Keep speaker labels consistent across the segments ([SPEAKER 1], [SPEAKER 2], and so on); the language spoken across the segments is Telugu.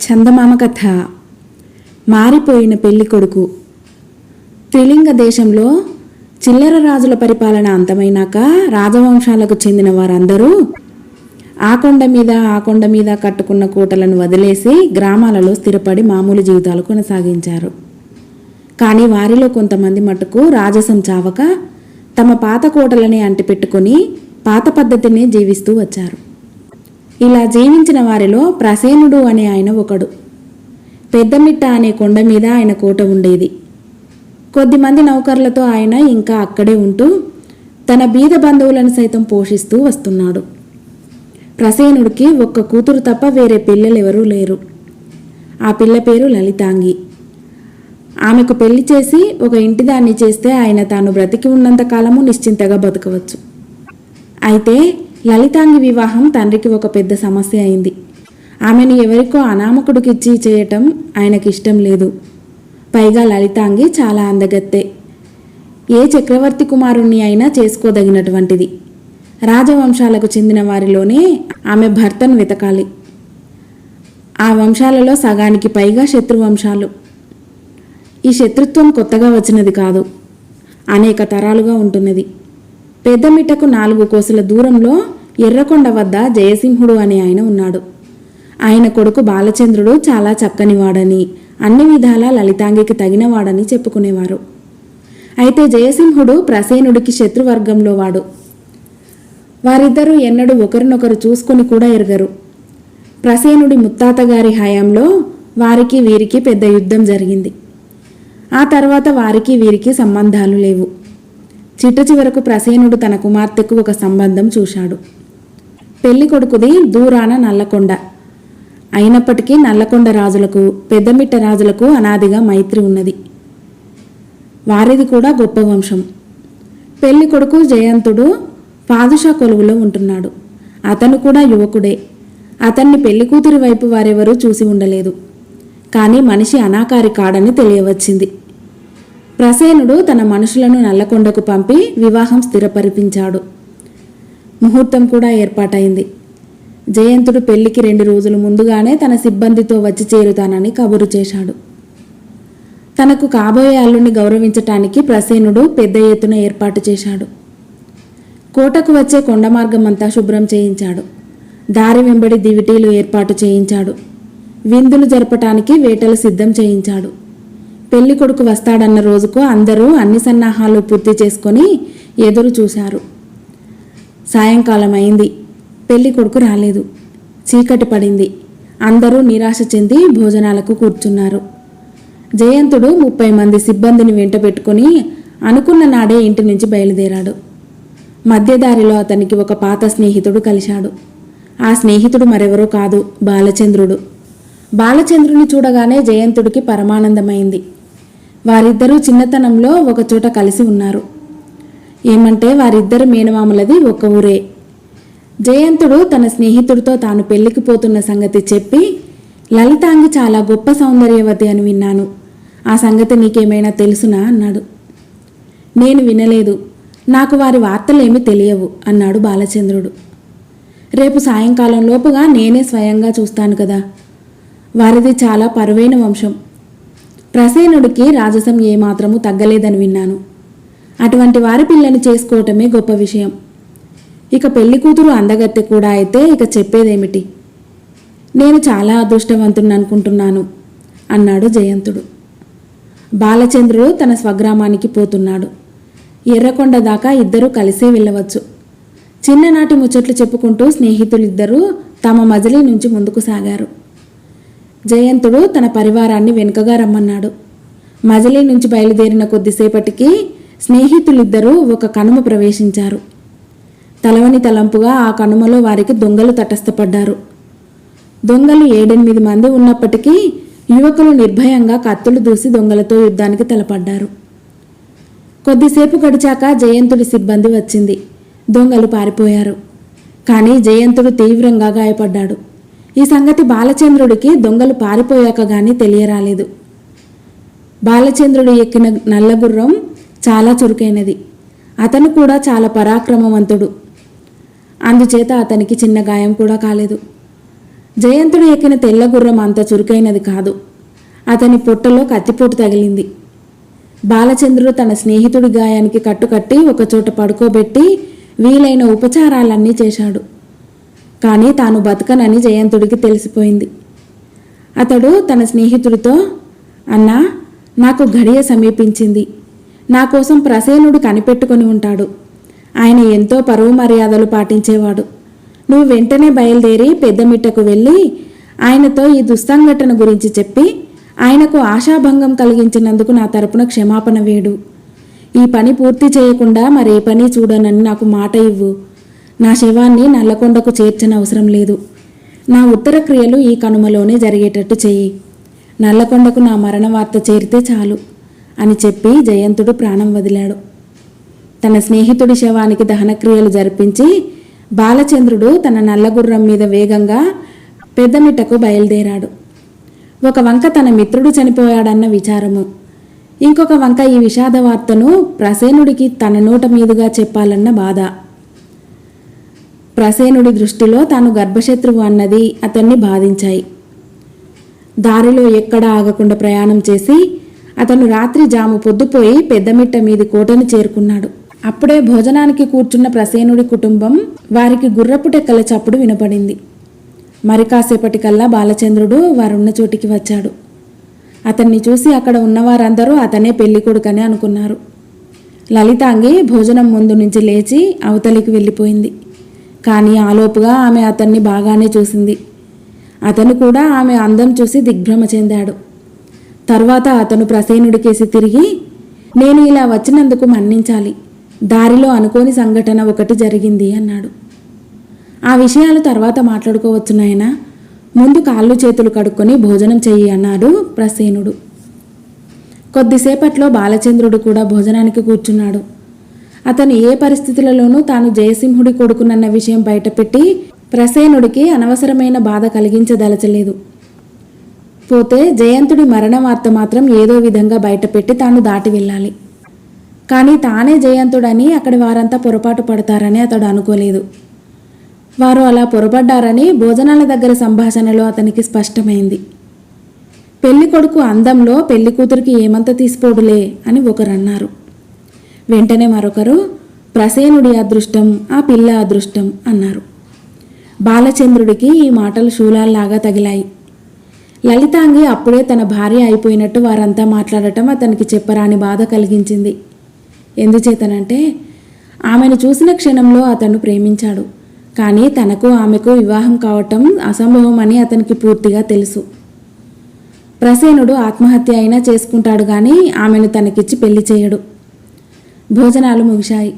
[SPEAKER 1] చందమామ కథ. మారిపోయిన పెళ్ళికొడుకు. త్రిలింగ దేశంలో చిల్లర రాజుల పరిపాలన అంతమైనాక రాజవంశాలకు చెందిన వారందరూ ఆ కొండ మీద కట్టుకున్న కోటలను వదిలేసి గ్రామాలలో స్థిరపడి మామూలు జీవితాలు కొనసాగించారు. కానీ వారిలో కొంతమంది మటుకు రాజసం చావక తమ పాత కోటలని అంటిపెట్టుకుని పాత పద్ధతిని జీవిస్తూ వచ్చారు. ఇలా జీవించిన వారిలో ప్రసేనుడు అనే ఆయన ఒకడు. పెద్దమిట్ట అనే కొండ మీద ఆయన కోట ఉండేది. కొద్దిమంది నౌకర్లతో ఆయన ఇంకా అక్కడే ఉంటూ తన బీద బంధువులను సైతం పోషిస్తూ వస్తున్నాడు. ప్రసేనుడికి ఒక్క కూతురు తప్ప వేరే పిల్లలెవరూ లేరు. ఆ పిల్ల పేరు లలితాంగి. ఆమెకు పెళ్లి చేసి ఒక ఇంటిదాన్ని చేస్తే ఆయన తాను బ్రతికి ఉన్నంత కాలము నిశ్చింతగా బతకవచ్చు. అయితే లలితాంగి వివాహం తండ్రికి ఒక పెద్ద సమస్య అయింది. ఆమెను ఎవరికో అనామకుడికిచ్చి చేయటం ఆయనకి ఇష్టం లేదు. పైగా లలితాంగి చాలా అందగత్తె. ఏ చక్రవర్తి కుమారుణ్ణి అయినా చేసుకోదగినటువంటిది. రాజవంశాలకు చెందిన వారిలోనే ఆమె భర్తను వెతకాలి. ఆ వంశాలలో సగానికి పైగా శత్రువంశాలు. ఈ శత్రుత్వం కొత్తగా వచ్చినది కాదు, అనేక తరాలుగా ఉంటున్నది. పెద్దమిట్టకు 4 కోసుల దూరంలో ఎర్రకొండ వద్ద జయసింహుడు అనే ఆయన ఉన్నాడు. ఆయన కొడుకు బాలచంద్రుడు చాలా చక్కనివాడని, అన్ని విధాలా లలితాంగికి తగినవాడని చెప్పుకునేవారు. అయితే జయసింహుడు ప్రసేనుడికి శత్రువర్గంలో వాడు. వారిద్దరూ ఎన్నడూ ఒకరినొకరు చూసుకొని కూడా ఎరగరు. ప్రసేనుడి ముత్తాతగారి హయాంలో వారికి వీరికి పెద్ద యుద్ధం జరిగింది. ఆ తర్వాత వారికి వీరికి సంబంధాలు లేవు. చిట్ట చివరకు ప్రసేనుడు తన కుమార్తెకు ఒక సంబంధం చూశాడు. పెళ్లి కొడుకుది దూరాన నల్లకొండ. అయినప్పటికీ నల్లకొండ రాజులకు పెద్దమిట్ట రాజులకు అనాదిగా మైత్రి ఉన్నది. వారిది కూడా గొప్ప వంశం. పెళ్లి కొడుకు జయంతుడు పాదుషా కొలువులో ఉంటున్నాడు. అతను కూడా యువకుడే. అతన్ని పెళ్లి కూతురి వైపు వారెవరూ చూసి ఉండలేదు. కానీ మనిషి అనాకారి కాడని తెలియవచ్చింది. ప్రసేనుడు తన మనుషులను నల్లకొండకు పంపి వివాహం స్థిరపరిపించాడు. ముహూర్తం కూడా ఏర్పాటైంది. జయంతుడు పెళ్లికి 2 రోజులు ముందుగానే తన సిబ్బందితో వచ్చి చేరుతానని కబురు చేశాడు. తనకు కాబోయే అల్లుని గౌరవించటానికి ప్రసేనుడు పెద్ద ఎత్తున ఏర్పాటు చేశాడు. కోటకు వచ్చే కొండ మార్గమంతా శుభ్రం చేయించాడు. దారి వెంబడి దివిటీలు ఏర్పాటు చేయించాడు. విందులు జరపటానికి వేటలు సిద్ధం చేయించాడు. పెళ్లి కొడుకు వస్తాడన్న రోజుకు అందరూ అన్ని సన్నాహాలు పూర్తి చేసుకొని ఎదురు చూశారు. సాయంకాలం అయింది. పెళ్లి కొడుకు రాలేదు. చీకటి పడింది. అందరూ నిరాశ చెంది భోజనాలకు కూర్చున్నారు. జయంతుడు 30 మంది సిబ్బందిని వెంట పెట్టుకుని అనుకున్న నాడే ఇంటి నుంచి బయలుదేరాడు. మధ్యదారిలో అతనికి ఒక పాత స్నేహితుడు కలిశాడు. ఆ స్నేహితుడు మరెవరో కాదు, బాలచంద్రుడు. బాలచంద్రుని చూడగానే జయంతుడికి పరమానందమైంది. వారిద్దరూ చిన్నతనంలో ఒకచోట కలిసి ఉన్నారు. ఏమంటే వారిద్దరు మేనమామలది ఒక ఊరే. జయంతుడు తన స్నేహితుడితో తాను పెళ్లికి పోతున్న సంగతి చెప్పి, లలితాంగి చాలా గొప్ప సౌందర్యవతి అని విన్నాను. ఆ సంగతి నీకేమైనా తెలుసునా అన్నాడు. నేను వినలేదు. నాకు వారి వార్తలేమీ తెలియవు అన్నాడు బాలచంద్రుడు. రేపు సాయంకాలం లోపుగా నేనే స్వయంగా చూస్తాను కదా. వారిది చాలా పరువైన వంశం. ప్రసేనుడికి రాజసం ఏమాత్రము తగ్గలేదని విన్నాను. అటువంటి వారి పిల్లని చేసుకోవటమే గొప్ప విషయం. ఇక పెళ్లి కూతురు అందగత్తె కూడా అయితే ఇక చెప్పేదేమిటి. నేను చాలా అదృష్టవంతుని అనుకుంటున్నాను అన్నాడు జయంతుడు. బాలచంద్రుడు తన స్వగ్రామానికి పోతున్నాడు. ఎర్రకొండ దాకా ఇద్దరూ కలిసే వెళ్ళవచ్చు. చిన్ననాటి ముచ్చట్లు చెప్పుకుంటూ స్నేహితులిద్దరూ తమ మజిలీ నుంచి ముందుకు సాగారు. జయంతుడు తన పరివారాన్ని వెనుకగా రమ్మన్నాడు. మజిలీ నుంచి బయలుదేరిన కొద్దిసేపటికి స్నేహితులిద్దరూ ఒక కనుమ ప్రవేశించారు. తలవని తలంపుగా ఆ కనుమలో వారికి దొంగలు తటస్థపడ్డారు. దొంగలు 7-8 మంది ఉన్నప్పటికీ యువకులు నిర్భయంగా కత్తులు దూసి దొంగలతో యుద్ధానికి తలపడ్డారు. కొద్దిసేపు గడిచాక జయంతుడి సిబ్బంది వచ్చింది. దొంగలు పారిపోయారు. కానీ జయంతుడు తీవ్రంగా గాయపడ్డాడు. ఈ సంగతి బాలచంద్రుడికి దొంగలు పారిపోయాక గానీ తెలియరాలేదు. బాలచంద్రుడు ఎక్కిన నల్లగుర్రం చాలా చురుకైనది. అతను కూడా చాలా పరాక్రమవంతుడు. అందుచేత అతనికి చిన్న గాయం కూడా కాలేదు. జయంతుడు ఎక్కిన తెల్ల గుర్రం అంత చురుకైనది కాదు. అతని పొట్టలో కత్తిపోటు తగిలింది. బాలచంద్రుడు తన స్నేహితుడి గాయానికి కట్టుకట్టి ఒకచోట పడుకోబెట్టి వీలైన ఉపచారాలన్నీ చేశాడు. కానీ తాను బతకనని జయంతుడికి తెలిసిపోయింది. అతడు తన స్నేహితుడితో, అన్నా, నాకు ఘడియ సమీపించింది. నా కోసం ప్రసేనుడు కనిపెట్టుకొని ఉంటాడు. ఆయన ఎంతో పరువు మర్యాదలు పాటించేవాడు. నువ్వు వెంటనే బయలుదేరి పెద్దమిట్టకు వెళ్ళి ఆయనతో ఈ దుస్సంఘటన గురించి చెప్పి ఆయనకు ఆశాభంగం కలిగించినందుకు నా తరపున క్షమాపణ వేడు. ఈ పని పూర్తి చేయకుండా మరే పని చూడనని నాకు మాట ఇవ్వు. నా శవాన్ని నల్లకొండకు చేర్చనవసరం లేదు. నా ఉత్తర క్రియలు ఈ కనుమలోనే జరిగేటట్టు చెయ్యి. నల్లకొండకు నా మరణ వార్త చేరితే చాలు అని చెప్పి జయంతుడు ప్రాణం వదిలాడు. తన స్నేహితుడి శవానికి దహనక్రియలు జరిపించి బాలచంద్రుడు తన నల్లగుర్రం మీద వేగంగా పెద్దమిట్టకు బయలుదేరాడు. ఒక వంక తన మిత్రుడు చనిపోయాడన్న విచారము, ఇంకొక వంక ఈ విషాద వార్తను ప్రసేనుడికి తన నోట మీదుగా చెప్పాలన్న బాధ. ప్రసేనుడి దృష్టిలో తాను గర్భశత్రువు అన్నది అతన్ని బాధించాయి. దారిలో ఎక్కడా ఆగకుండా ప్రయాణం చేసి అతను రాత్రి జాము పొద్దుపోయి పెద్దమిట్ట మీది కోటను చేరుకున్నాడు. అప్పుడే భోజనానికి కూర్చున్న ప్రసేనుడి కుటుంబం వారికి గుర్రపుటెక్కల చప్పుడు వినపడింది. మరి కాసేపటికల్లా బాలచంద్రుడు వారున్న చోటికి వచ్చాడు. అతన్ని చూసి అక్కడ ఉన్నవారందరూ అతనే పెళ్లి కొడుకని అనుకున్నారు. లలితాంగి భోజనం ముందు నుంచి లేచి అవతలికి వెళ్ళిపోయింది. కానీ ఆలోపుగా ఆమె అతన్ని బాగానే చూసింది. అతను కూడా ఆమె అందం చూసి దిగ్భ్రమ చెందాడు. తర్వాత అతను ప్రసేనుడికేసి తిరిగి, నేను ఇలా వచ్చినందుకు మన్నించాలి. దారిలో అనుకోని సంఘటన ఒకటి జరిగింది అన్నాడు. ఆ విషయాలు తర్వాత మాట్లాడుకోవచ్చు నాయనా, ముందు కాళ్ళు చేతులు కడుక్కొని భోజనం చెయ్యి అన్నాడు ప్రసేనుడు. కొద్దిసేపట్లో బాలచంద్రుడు కూడా భోజనానికి కూర్చున్నాడు. అతను ఏ పరిస్థితులలోనూ తాను జయసింహుడి కొడుకునన్న విషయం బయటపెట్టి ప్రసేనుడికి అనవసరమైన బాధ కలిగించదలచలేదు. పోతే జయంతుడి మరణ వార్త మాత్రం ఏదో విధంగా బయటపెట్టి తాను దాటి వెళ్ళాలి. కానీ తానే జయంతుడని అక్కడి వారంతా పొరపాటు పడతారని అతడు అనుకోలేదు. వారు అలా పొరపడ్డారని భోజనాల దగ్గర సంభాషణలో అతనికి స్పష్టమైంది. పెళ్లి కొడుకు అందంలో పెళ్లి కూతురికి ఏమంత తీసిపోడులే అని ఒకరన్నారు. వెంటనే మరొకరు, ప్రసేనుడి అదృష్టం, ఆ పిల్ల అదృష్టం అన్నారు. బాలచంద్రుడికి ఈ మాటలు శూలాల్లాగా తగిలాయి. లలితాంగి అప్పుడే తన భార్య అయిపోయినట్టు వారంతా మాట్లాడటం అతనికి చెప్పరాని బాధ కలిగించింది. ఎందుచేతనంటే ఆమెను చూసిన క్షణంలో అతను ప్రేమించాడు. కానీ తనకు ఆమెకు వివాహం కావటం అసంభవం అని అతనికి పూర్తిగా తెలుసు. ప్రసేనుడు ఆత్మహత్య అయినా చేసుకుంటాడు కానీ ఆమెను తనకిచ్చి పెళ్లి చేయడు. భోజనాలు ముగిశాయి.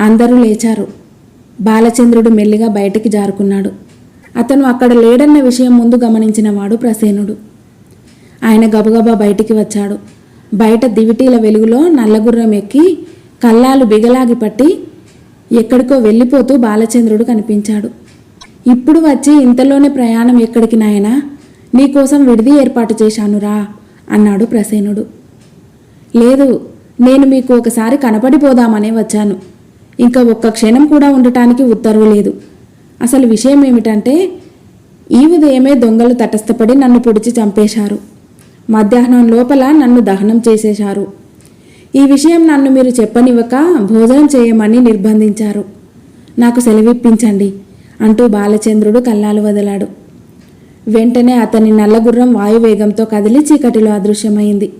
[SPEAKER 1] అందరూ లేచారు. బాలచంద్రుడు మెల్లిగా బయటికి జారుకున్నాడు. అతను అక్కడ లేడన్న విషయం ముందు గమనించిన వాడు ప్రసేనుడు. ఆయన గబగబా బయటికి వచ్చాడు. బయట దివిటీల వెలుగులో నల్లగుర్రం ఎక్కి కల్లాలు బిగలాగి పట్టి ఎక్కడికో వెళ్ళిపోతూ బాలచంద్రుడు కనిపించాడు. ఇప్పుడు వచ్చి ఇంతలోనే ప్రయాణం ఎక్కడికి నాయనా? నీకోసం విడిది ఏర్పాటు చేశానురా అన్నాడు ప్రసేనుడు. లేదు, నేను మీకు ఒకసారి కనపడిపోదామనే వచ్చాను. ఇంకా ఒక్క క్షణం కూడా ఉండటానికి ఉత్తర్వు లేదు. అసలు విషయం ఏమిటంటే ఈ ఉదయమే దొంగలు తటస్థపడి నన్ను పొడిచి చంపేశారు. మధ్యాహ్నం లోపల నన్ను దహనం చేసేశారు. ఈ విషయం నన్ను మీరు చెప్పనివ్వక భోజనం చేయమని నిర్బంధించారు. నాకు సెలవిప్పించండి అంటూ బాలచంద్రుడు కల్లాలు వదిలాడు. వెంటనే అతని నల్లగుర్రం వాయువేగంతో కదిలి చీకటిలో అదృశ్యమైంది.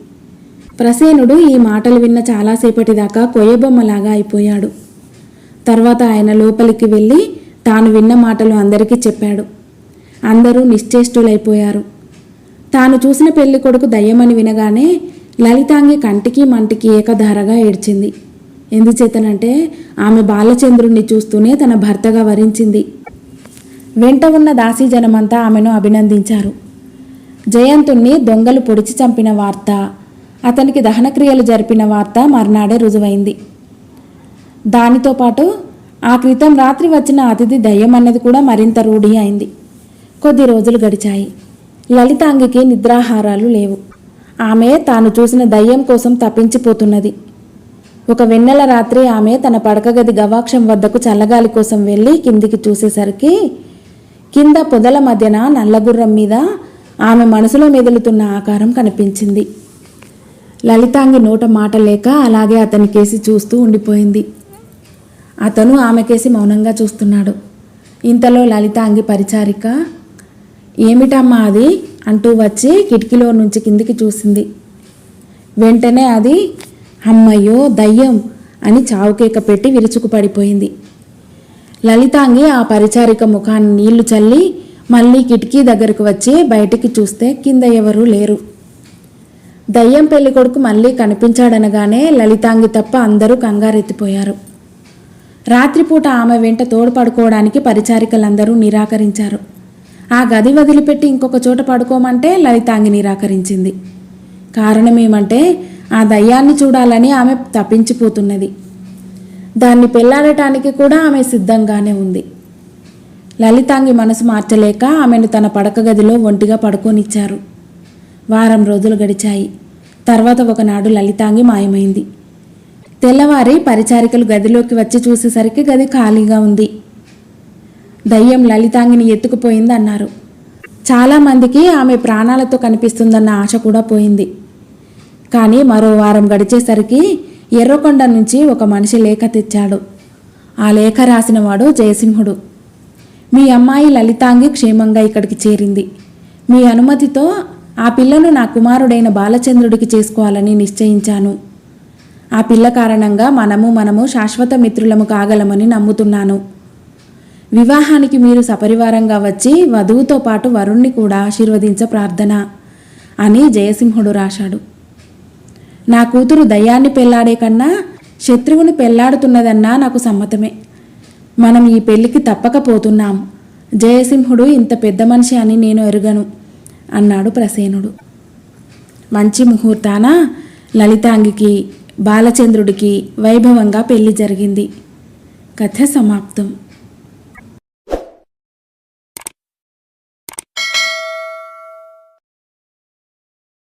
[SPEAKER 1] ప్రసేనుడు ఈ మాటలు విన్న చాలాసేపటిదాకా కొయ్యబొమ్మలాగా అయిపోయాడు. తర్వాత ఆయన లోపలికి వెళ్ళి తాను విన్న మాటలు అందరికీ చెప్పాడు. అందరూ నిశ్చేష్టులైపోయారు. తాను చూసిన పెళ్లి కొడుకు దయ్యమని వినగానే లలితాంగి కంటికి మంటికి ఏకధారగా ఏడ్చింది. ఎందుచేతనంటే ఆమె బాలచంద్రుణ్ణి చూస్తూనే తన భర్తగా వరించింది. వెంట ఉన్న దాసీజనమంతా ఆమెను అభినందించారు. జయంతుణ్ణి దొంగలు పొడిచి చంపిన వార్త, అతనికి దహనక్రియలు జరిపిన వార్త మర్నాడే రుజువైంది. దానితో పాటు ఆ క్రితం రాత్రి వచ్చిన అతిథి దయ్యం అన్నది కూడా మరింత రూఢి అయింది. కొద్ది రోజులు గడిచాయి. లలితాంగికి నిద్రాహారాలు లేవు. ఆమె తాను చూసిన దయ్యం కోసం తప్పించిపోతున్నది. ఒక వెన్నెల రాత్రి ఆమె తన పడకగది గవాక్షం వద్దకు చల్లగాలి కోసం వెళ్ళి కిందికి చూసేసరికి కింద పొదల మధ్యన నల్లగుర్రం మీద ఆమె మనసులో మెదులుతున్న ఆకారం కనిపించింది. లలితాంగి నోట మాట లేక అలాగే అతని కేసి చూస్తూ ఉండిపోయింది. అతను ఆమెకేసి మౌనంగా చూస్తున్నాడు. ఇంతలో లలితాంగి పరిచారిక ఏమిటమ్మా అది అంటూ వచ్చి కిటికీలో నుంచి కిందికి చూసింది. వెంటనే అది అమ్మయ్యో దయ్యం అని చావుకేక పెట్టి విరుచుకు పడిపోయింది. లలితాంగి ఆ పరిచారిక ముఖాన్ని నీళ్లు చల్లి మళ్ళీ కిటికీ దగ్గరకు వచ్చి బయటికి చూస్తే కింద ఎవరూ లేరు. దయ్యం పెళ్ళికొడుకు మళ్ళీ కనిపించాడనగానే లలితాంగి తప్ప అందరూ కంగారెత్తిపోయారు. రాత్రిపూట ఆమె వెంట తోడు పడుకోవడానికి పరిచారికలందరూ నిరాకరించారు. ఆ గది వదిలిపెట్టి ఇంకొక చోట పడుకోమంటే లలితాంగి నిరాకరించింది. కారణమేమంటే ఆ దయ్యాన్ని చూడాలని ఆమె తప్పించిపోతున్నది. దాన్ని పెళ్లాడటానికి కూడా ఆమె సిద్ధంగానే ఉంది. లలితాంగి మనసు మార్చలేక ఆమెను తన పడక గదిలో ఒంటిగా పడుకోనిచ్చారు. వారం రోజులు గడిచాయి. తర్వాత ఒకనాడు లలితాంగి మాయమైంది. తెల్లవారి పరిచారికలు గదిలోకి వచ్చి చూసేసరికి గది ఖాళీగా ఉంది. దయ్యం లలితాంగిని ఎత్తుకుపోయింది అన్నారు. చాలామందికి ఆమె ప్రాణాలతో కనిపిస్తుందన్న ఆశ కూడా పోయింది. కానీ మరో వారం గడిచేసరికి ఎర్రకొండ నుంచి ఒక మనిషి లేఖ తెచ్చాడు. ఆ లేఖ రాసినవాడు జయసింహుడు. మీ అమ్మాయి లలితాంగి క్షేమంగా ఇక్కడికి చేరింది. మీ అనుమతితో ఆ పిల్లను నా కుమారుడైన బాలచంద్రుడికి చేసుకోవాలని నిశ్చయించాను. ఆ పిల్ల కారణంగా మనము శాశ్వత మిత్రులము కాగలమని నమ్ముతున్నాను. వివాహానికి మీరు సపరివారంగా వచ్చి వధువుతో పాటు వరుణ్ణి కూడా ఆశీర్వదించ ప్రార్థన అని జయసింహుడు రాశాడు. నా కూతురు దయ్యాన్ని పెళ్లాడే కన్నా శత్రువుని పెళ్లాడుతున్నదన్నా నాకు సమ్మతమే. మనం ఈ పెళ్లికి తప్పకపోతున్నాం. జయసింహుడు ఇంత పెద్ద మనిషి అని నేను ఎరుగను అన్నాడు ప్రసేనుడు. మంచి ముహూర్తాన లలితాంగికి బాలచంద్రుడికి వైభవంగా పెళ్లి జరిగింది. కథ సమాప్తం.